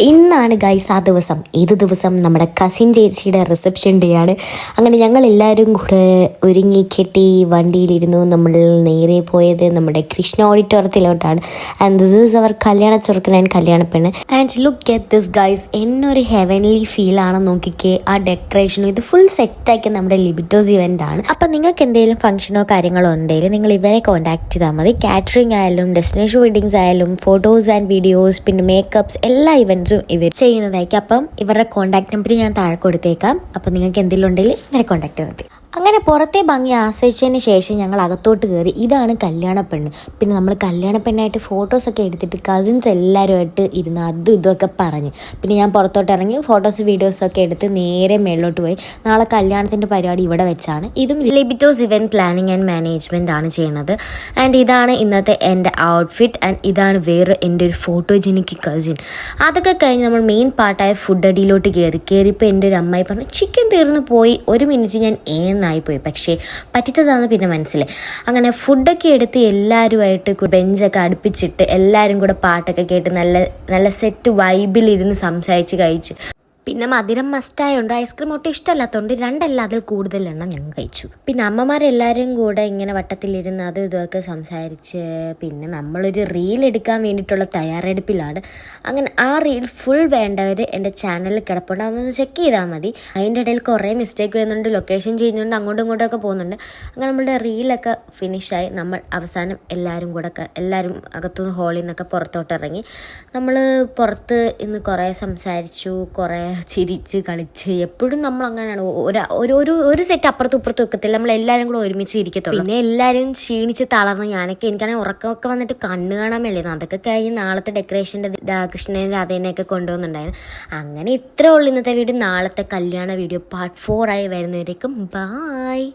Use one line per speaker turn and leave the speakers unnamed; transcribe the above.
ഇന്നാണ് ഗൈസ് ആ ദിവസം. ഏത് ദിവസം? നമ്മുടെ കസിൻ ചേച്ചിയുടെ റിസപ്ഷൻ ഡേ ആണ്. അങ്ങനെ ഞങ്ങൾ എല്ലാവരും കൂടെ ഒരുങ്ങി കെട്ടി വണ്ടിയിലിരുന്നു. നമ്മൾ നേരെ പോയത് നമ്മുടെ കൃഷ്ണ ഓഡിറ്റോറിയത്തിലോട്ടാണ്. ആൻഡ് ദിസ് ഈസ് അവർ കല്യാണ ചെറുക്കൻ ആൻഡ് കല്യാണ പെണ്ണ്. And look at this guys, എന്നൊരു ഹെവൻലി ഫീൽ ആണ്. നോക്കിക്കേ ആ ഡെക്കറേഷനും. ഇത് ഫുൾ സെറ്റാക്കി നമ്മുടെ ലിബിറ്റോസ് ഇവൻ്റ് ആണ്. അപ്പം നിങ്ങൾക്ക് എന്തെങ്കിലും ഫംഗ്ഷനോ കാര്യങ്ങളോ ഉണ്ടെങ്കിൽ നിങ്ങൾ ഇവരെ കോൺടാക്ട് ചെയ്താൽ മതി. കാറ്ററിംഗ് ആയാലും ഡെസ്റ്റിനേഷൻ വെഡിങ്സ് ആയാലും ഫോട്ടോസ് ആൻഡ് വീഡിയോസ് പിന്നെ മേക്കപ്സ് എല്ലാ ഇവൻറ്റ്സും ഇവർ ചെയ്യുന്നതായിരിക്കും. അപ്പം ഇവരുടെ കോൺടാക്ട് നമ്പർ ഞാൻ താഴെ കൊടുത്തേക്കാം. അപ്പം നിങ്ങൾക്ക് എന്തെങ്കിലും ഉണ്ടെങ്കിൽ ഇവരെ കോൺടാക്ട് ചെയ്താൽ മതി. അങ്ങനെ പുറത്തെ ഭംഗി ആസ്വദിച്ചതിന് ശേഷം ഞങ്ങൾ അകത്തോട്ട് കയറി. ഇതാണ് കല്യാണ പെണ്ണ്. പിന്നെ നമ്മൾ കല്യാണ പെണ്ണായിട്ട് ഫോട്ടോസൊക്കെ എടുത്തിട്ട് കസിൻസ് എല്ലാവരുമായിട്ട് ഇരുന്ന് അതും ഇതുമൊക്കെ പറഞ്ഞ് പിന്നെ ഞാൻ പുറത്തോട്ട് ഇറങ്ങി ഫോട്ടോസ് വീഡിയോസൊക്കെ എടുത്ത് നേരെ മേളിലോട്ട് പോയി. നാളെ കല്യാണത്തിൻ്റെ പരിപാടി ഇവിടെ വെച്ചാണ്. ഇതും ലിബിറ്റോസ് ഇവൻറ്റ് പ്ലാനിങ് ആൻഡ് മാനേജ്മെൻറ്റ് ആണ് ചെയ്യുന്നത്. ആൻഡ് ഇതാണ് ഇന്നത്തെ എൻ്റെ ഔട്ട്ഫിറ്റ്. ആൻഡ് ഇതാണ് വേറെ എൻ്റെ ഒരു ഫോട്ടോജനിക് കസിൻ. അതൊക്കെ കഴിഞ്ഞ് നമ്മൾ മെയിൻ പാർട്ടായ ഫുഡ് അടിയിലോട്ട് കയറിയപ്പോൾ എൻ്റെ ഒരു അമ്മായി പറഞ്ഞു ചിക്കൻ തീർന്നു പോയി, 1 മിനിറ്റ് ഞാൻ ആയിപ്പോയി. പക്ഷേ പറ്റിച്ചതാണെന്ന് പിന്നെ മനസ്സിലായി. അങ്ങനെ ഫുഡൊക്കെ എടുത്ത് എല്ലാവരുമായിട്ട് ബെഞ്ചൊക്കെ അടുപ്പിച്ചിട്ട് എല്ലാവരും കൂടെ പാട്ടൊക്കെ കേട്ട് നല്ല നല്ല സെറ്റ് വൈബിലിരുന്ന് സംസാരിച്ച് കഴിച്ച്. പിന്നെ മധുരം മസ്റ്റായുണ്ട്. ഐസ്ക്രീം ഒട്ടും ഇഷ്ടമല്ലാത്തതുകൊണ്ട് 2 അതിൽ കൂടുതൽ എണ്ണം ഞങ്ങൾ കഴിച്ചു. പിന്നെ അമ്മമാരെല്ലാവരും കൂടെ ഇങ്ങനെ വട്ടത്തിലിരുന്ന് അതും ഇതുമൊക്കെ സംസാരിച്ച് പിന്നെ നമ്മളൊരു റീൽ എടുക്കാൻ വേണ്ടിയിട്ടുള്ള തയ്യാറെടുപ്പിലാണ്. അങ്ങനെ ആ റീൽ ഫുൾ വേണ്ടവർ എൻ്റെ ചാനലിൽ കിടപ്പുണ്ട്, അതൊന്ന് ചെക്ക് ചെയ്താൽ മതി. അതിൻ്റെ ഇടയിൽ കുറേ മിസ്റ്റേക്ക് വരുന്നുണ്ട്, ലൊക്കേഷൻ ചെയ്യുന്നുണ്ട്, അങ്ങോട്ടും ഇങ്ങോട്ടും ഒക്കെ പോകുന്നുണ്ട്. അങ്ങനെ നമ്മളുടെ റീലൊക്കെ ഫിനിഷായി. നമ്മൾ അവസാനം എല്ലാവരും അകത്തുനിന്ന് ഹോളിൽ നിന്നൊക്കെ പുറത്തോട്ട് ഇറങ്ങി. നമ്മൾ പുറത്ത് ഇന്ന് കുറേ സംസാരിച്ചു, കുറേ ചിരിച്ച് കളിച്ച്. എപ്പോഴും നമ്മൾ അങ്ങനെയാണ്, ഒരു സെറ്റ് അപ്പുറത്തും ഇപ്പുറത്തും വെക്കത്തില്ല, നമ്മൾ എല്ലാവരും കൂടെ ഒരുമിച്ച് ഇരിക്കത്തുള്ളൂ. പിന്നെ എല്ലാവരും ക്ഷീണിച്ച് തളർന്ന് എനിക്കാണെങ്കിൽ ഉറക്കമൊക്കെ വന്നിട്ട് കണ്ണ് കാണാൻ മേലായിരുന്നു. അതൊക്കെ കഴിഞ്ഞ് നാളത്തെ ഡെക്കറേഷൻ്റെ കൃഷ്ണനെ രാധേനെയൊക്കെ കൊണ്ടുവന്നുണ്ടായിരുന്നു. അങ്ങനെ ഇത്രേ ഉള്ളൂ ഇന്നത്തെ വീഡിയോ. നാളത്തെ കല്യാണ വീഡിയോ പാർട്ട് 4 ആയി വരുന്നവരേക്കും ബായ്.